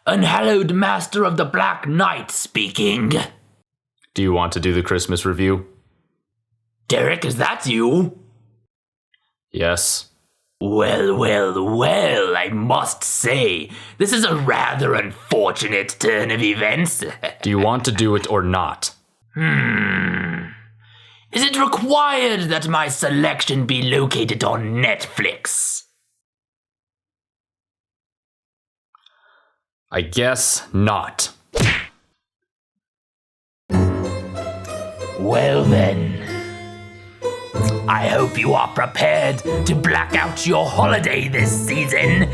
Unhallowed Master of the Black Knight speaking. Do you want to do the Christmas review? Derek, is that you? Yes. Well, I must say, this is a rather unfortunate turn of events. Do you want to do it or not? Is it required that my selection be located on Netflix? I guess not. Well then, I hope you are prepared to black out your holiday this season.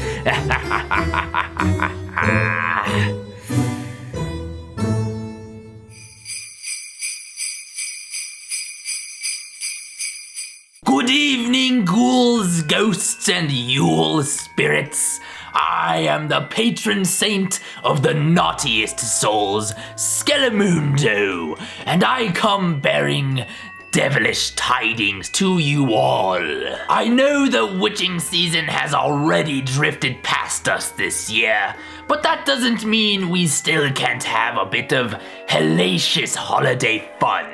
Good evening, ghouls, ghosts, and Yule spirits. I am the patron saint of the naughtiest souls, Skelemundo, and I come bearing devilish tidings to you all. I know the witching season has already drifted past us this year, but that doesn't mean we still can't have a bit of hellacious holiday fun.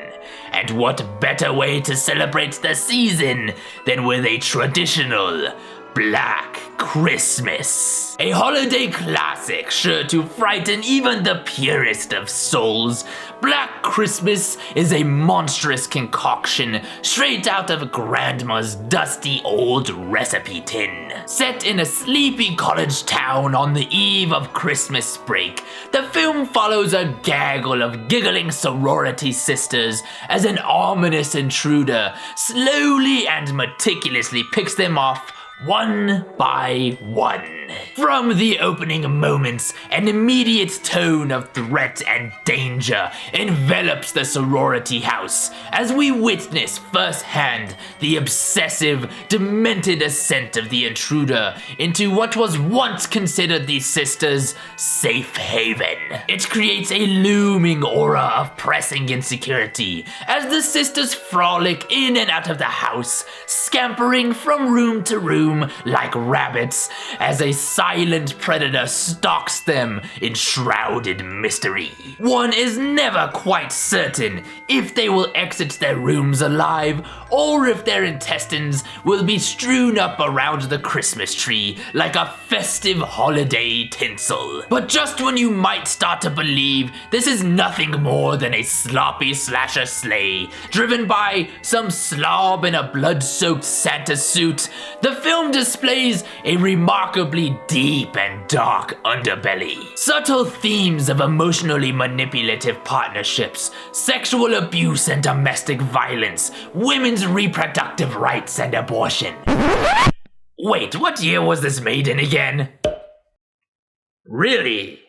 And what better way to celebrate the season than with a traditional Black Christmas? A holiday classic sure to frighten even the purest of souls. Black Christmas is a monstrous concoction straight out of Grandma's dusty old recipe tin. Set in a sleepy college town on the eve of Christmas break, the film follows a gaggle of giggling sorority sisters as an ominous intruder slowly and meticulously picks them off one by one. From the opening moments, an immediate tone of threat and danger envelops the sorority house as we witness firsthand the obsessive, demented ascent of the intruder into what was once considered the sisters' safe haven. It creates a looming aura of pressing insecurity as the sisters frolic in and out of the house, scampering from room to room like rabbits as a silent predator stalks them in shrouded mystery. One is never quite certain if they will exit their rooms alive or if their intestines will be strewn up around the Christmas tree like a festive holiday tinsel. But just when you might start to believe this is nothing more than a sloppy slasher sleigh driven by some slob in a blood-soaked Santa suit, the film displays a remarkably deep and dark underbelly. Subtle themes of emotionally manipulative partnerships, sexual abuse and domestic violence, women's reproductive rights and abortion. Wait, what year was this made in again? Really?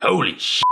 Holy shit.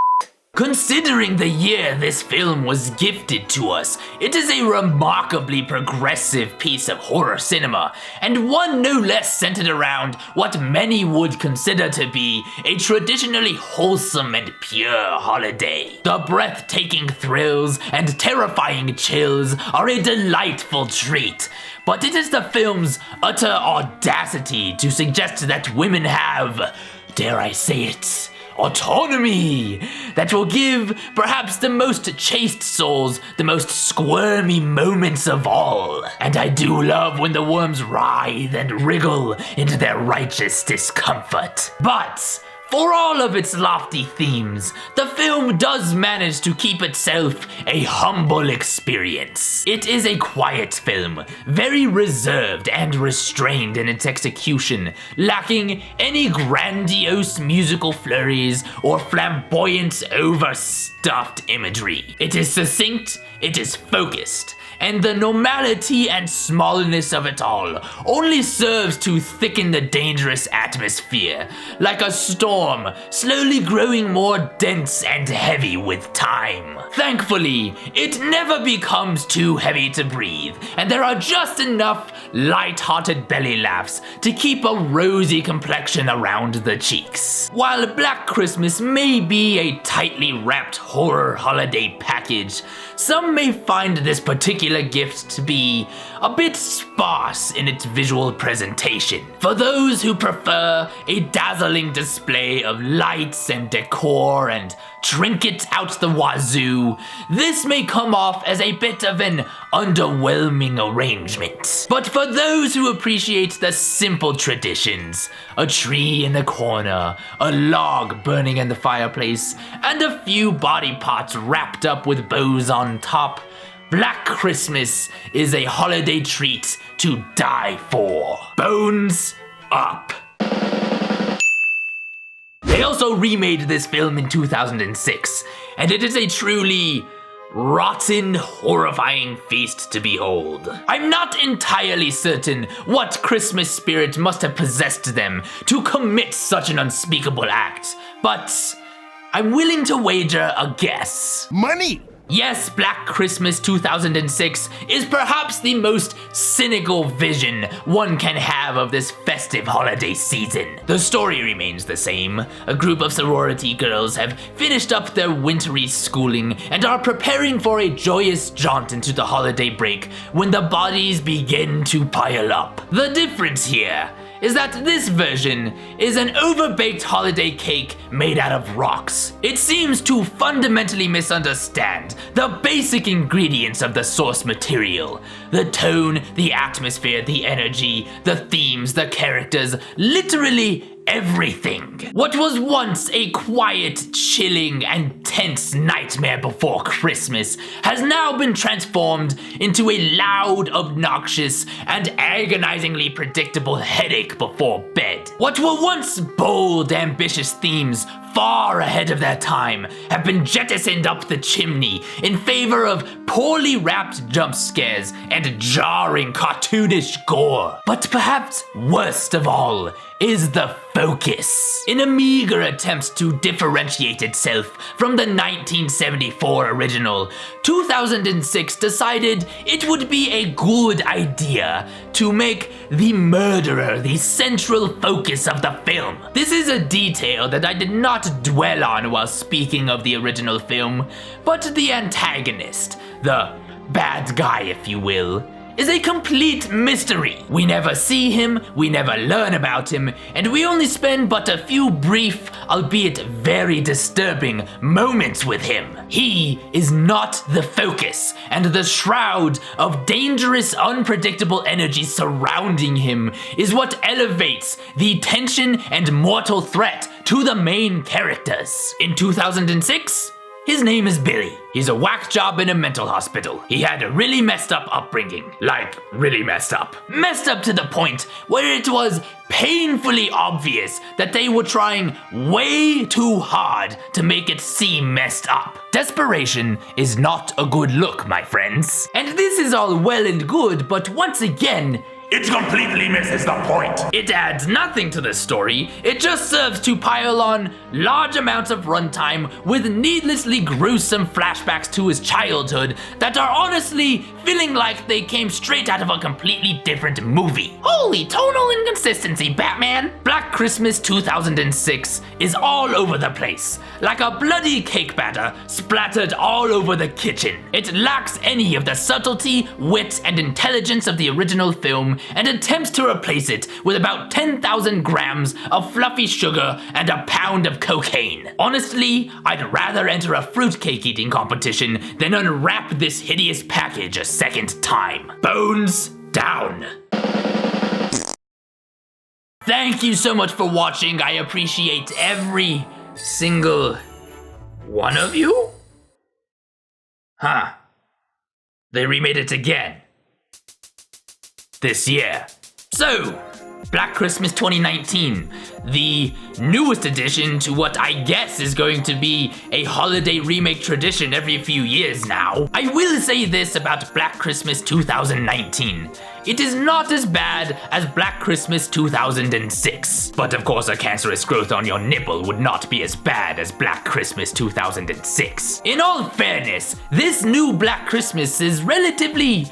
Considering the year this film was gifted to us, it is a remarkably progressive piece of horror cinema, and one no less centered around what many would consider to be a traditionally wholesome and pure holiday. The breathtaking thrills and terrifying chills are a delightful treat, but it is the film's utter audacity to suggest that women have, dare I say it, autonomy that will give perhaps the most chaste souls the most squirmy moments of all. And I do love when the worms writhe and wriggle into their righteous discomfort. But for all of its lofty themes, the film does manage to keep itself a humble experience. It is a quiet film, very reserved and restrained in its execution, lacking any grandiose musical flurries or flamboyant, overstuffed imagery. It is succinct, it is focused, and the normality and smallness of it all only serves to thicken the dangerous atmosphere, like a storm form, slowly growing more dense and heavy with time. Thankfully, it never becomes too heavy to breathe, and there are just enough light-hearted belly laughs to keep a rosy complexion around the cheeks. While Black Christmas may be a tightly wrapped horror holiday package, some may find this particular gift to be a bit sparse in its visual presentation. For those who prefer a dazzling display of lights and decor and trinkets out the wazoo, this may come off as a bit of an underwhelming arrangement. But for those who appreciate the simple traditions, a tree in the corner, a log burning in the fireplace, and a few body parts wrapped up with bows on top, Black Christmas is a holiday treat to die for. Bones up. They also remade this film in 2006, and it is a truly rotten, horrifying feast to behold. I'm not entirely certain what Christmas spirit must have possessed them to commit such an unspeakable act, but I'm willing to wager a guess. Money! Yes, Black Christmas 2006 is perhaps the most cynical vision one can have of this festive holiday season. The story remains the same. A group of sorority girls have finished up their wintry schooling and are preparing for a joyous jaunt into the holiday break when the bodies begin to pile up. The difference here is that this version is an overbaked holiday cake made out of rocks. It seems to fundamentally misunderstand the basic ingredients of the source material. The tone, the atmosphere, the energy, the themes, the characters, literally everything. What was once a quiet, chilling, and tense nightmare before Christmas has now been transformed into a loud, obnoxious, and agonizingly predictable headache before bed. What were once bold, ambitious themes far ahead of their time have been jettisoned up the chimney in favor of poorly wrapped jump scares and jarring, cartoonish gore. But perhaps worst of all is the focus. In a meager attempt to differentiate itself from the 1974 original, 2006 decided it would be a good idea to make the murderer the central focus of the film. This is a detail that I did not dwell on while speaking of the original film, but the antagonist, the bad guy if you will, is a complete mystery. We never see him, we never learn about him, and we only spend but a few brief, albeit very disturbing, moments with him. He is not the focus, and the shroud of dangerous, unpredictable energy surrounding him is what elevates the tension and mortal threat to the main characters. In 2006, his name is Billy. He's a whack job in a mental hospital. He had a really messed up upbringing. Like, really messed up. Messed up to the point where it was painfully obvious that they were trying way too hard to make it seem messed up. Desperation is not a good look, my friends. And this is all well and good, but once again, it completely misses the point. It adds nothing to the story. It just serves to pile on large amounts of runtime with needlessly gruesome flashbacks to his childhood that are honestly feeling like they came straight out of a completely different movie. Holy tonal inconsistency, Batman! Black Christmas 2006 is all over the place, like a bloody cake batter splattered all over the kitchen. It lacks any of the subtlety, wit, and intelligence of the original film, and attempts to replace it with about 10,000 grams of fluffy sugar and a pound of cocaine. Honestly, I'd rather enter a fruitcake eating competition than unwrap this hideous package a second time. Bones down. Thank you so much for watching. I appreciate every single one of you. Huh. They remade it again this year. So, Black Christmas 2019, the newest addition to what I guess is going to be a holiday remake tradition every few years now. I will say this about Black Christmas 2019. It is not as bad as Black Christmas 2006. But of course, a cancerous growth on your nipple would not be as bad as Black Christmas 2006. In all fairness, this new Black Christmas is relatively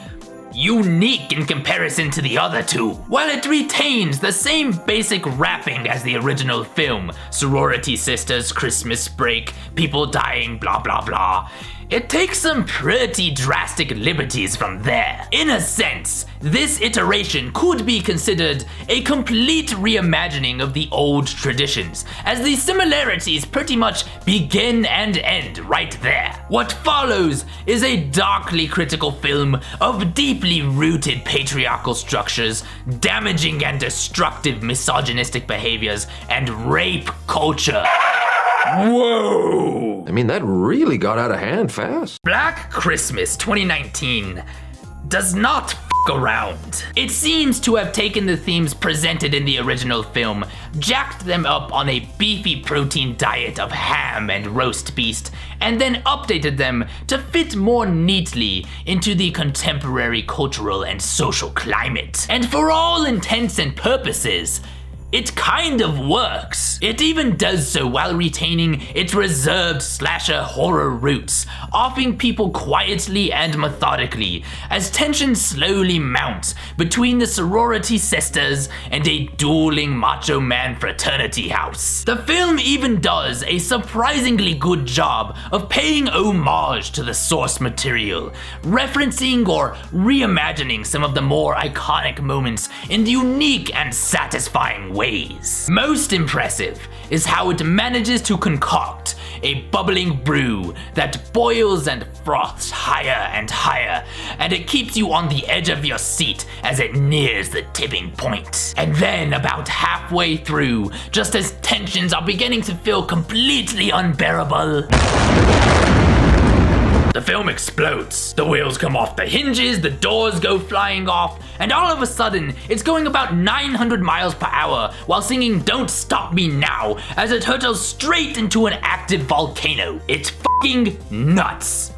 unique in comparison to the other two. While it retains the same basic wrapping as the original film, sorority sisters, Christmas break, people dying, blah blah blah, it takes some pretty drastic liberties from there. In a sense, this iteration could be considered a complete reimagining of the old traditions, as the similarities pretty much begin and end right there. What follows is a darkly critical film of deeply rooted patriarchal structures, damaging and destructive misogynistic behaviors, and rape culture. Whoa! I mean, that really got out of hand fast. Black Christmas 2019 does not f around. It seems to have taken the themes presented in the original film, jacked them up on a beefy protein diet of ham and roast beast, and then updated them to fit more neatly into the contemporary cultural and social climate. And for all intents and purposes, it kind of works. It even does so while retaining its reserved slasher horror roots, offing people quietly and methodically as tension slowly mounts between the sorority sisters and a dueling macho man fraternity house. The film even does a surprisingly good job of paying homage to the source material, referencing or reimagining some of the more iconic moments in unique and satisfying ways. Most impressive is how it manages to concoct a bubbling brew that boils and froths higher and higher, and it keeps you on the edge of your seat as it nears the tipping point. And then about halfway through, just as tensions are beginning to feel completely unbearable, the film explodes. The wheels come off the hinges, the doors go flying off, and all of a sudden, it's going about 900 miles per hour while singing "Don't Stop Me Now" as it hurtles straight into an active volcano. It's fucking nuts.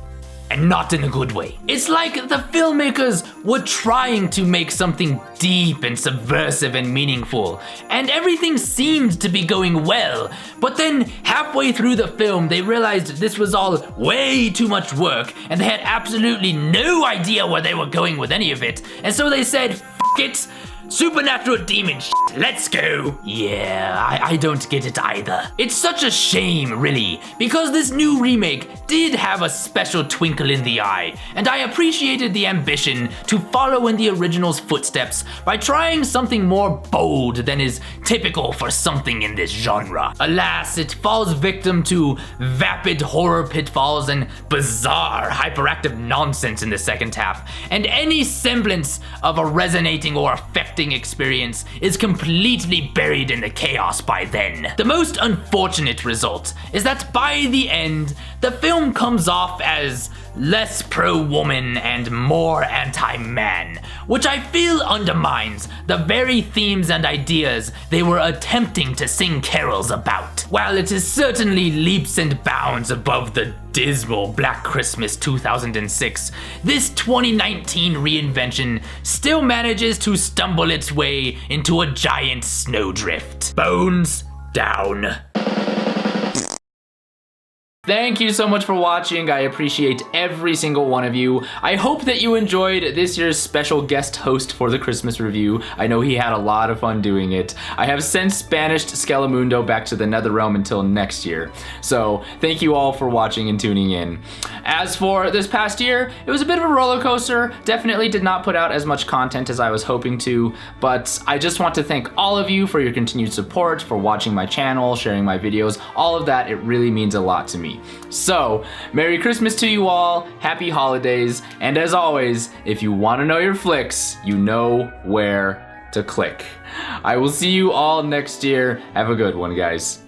And not in a good way. It's like the filmmakers were trying to make something deep and subversive and meaningful, and everything seemed to be going well, but then halfway through the film they realized this was all way too much work and they had absolutely no idea where they were going with any of it, and so they said, "F it, supernatural demon shit, let's go." Yeah, I don't get it either. It's such a shame, really, because this new remake did have a special twinkle in the eye, and I appreciated the ambition to follow in the original's footsteps by trying something more bold than is typical for something in this genre. Alas, it falls victim to vapid horror pitfalls and bizarre hyperactive nonsense in the second half, and any semblance of a resonating or affecting experience is completely buried in the chaos by then. The most unfortunate result is that by the end, the film comes off as less pro-woman and more anti-man, which I feel undermines the very themes and ideas they were attempting to sing carols about. While it is certainly leaps and bounds above the dismal Black Christmas 2006, this 2019 reinvention still manages to stumble its way into a giant snowdrift. Bones down. Thank you so much for watching. I appreciate every single one of you. I hope that you enjoyed this year's special guest host for the Christmas review. I know he had a lot of fun doing it. I have since banished Skelemundo back to the Netherrealm until next year. So thank you all for watching and tuning in. As for this past year, it was a bit of a roller coaster. Definitely did not put out as much content as I was hoping to, but I just want to thank all of you for your continued support, for watching my channel, sharing my videos, all of that. It really means a lot to me. So, Merry Christmas to you all, Happy Holidays, and as always, if you want to know your flicks, you know where to click. I will see you all next year. Have a good one, guys.